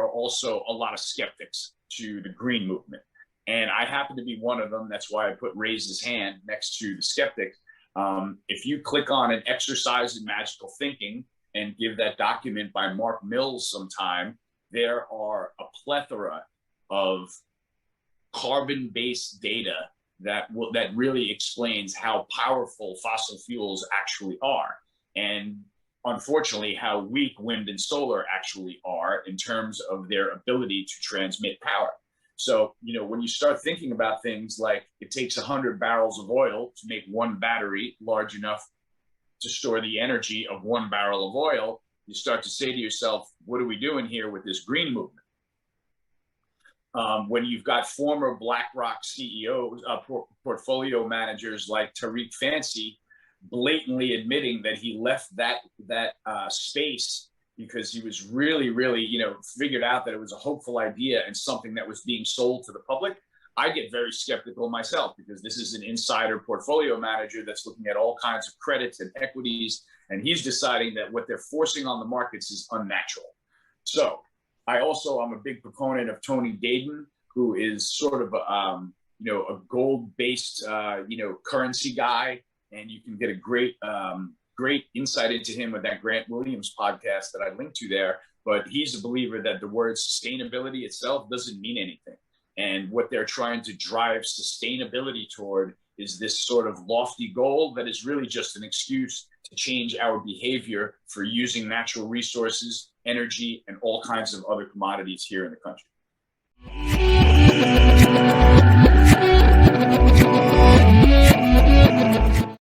are also a lot of skeptics to the green movement. And I happen to be one of them. That's why I put raise his hand next to the skeptic. If you click on an exercise in magical thinking and give that document by Mark Mills sometime, there are a plethora of carbon-based data that really explains how powerful fossil fuels actually are, and unfortunately how weak wind and solar actually are in terms of their ability to transmit power. So, when you start thinking about things like it takes 100 barrels of oil to make one battery large enough to store the energy of 1 barrel of oil, you start to say to yourself, what are we doing here with this green movement? When you've got former BlackRock CEOs, portfolio managers like Tariq Fancy, blatantly admitting that he left that space because he was really, figured out that it was a hopeful idea and something that was being sold to the public, I get very skeptical myself, because this is an insider portfolio manager that's looking at all kinds of credits and equities, and he's deciding that what they're forcing on the markets is unnatural. So I'm a big proponent of Tony Greer, who is sort of a gold-based currency guy, and you can get a great insight into him with that Grant Williams podcast that I linked to there. But he's a believer that the word sustainability itself doesn't mean anything, and what they're trying to drive sustainability toward is this sort of lofty goal that is really just an excuse to change our behavior for using natural resources, energy, and all kinds of other commodities here in the country.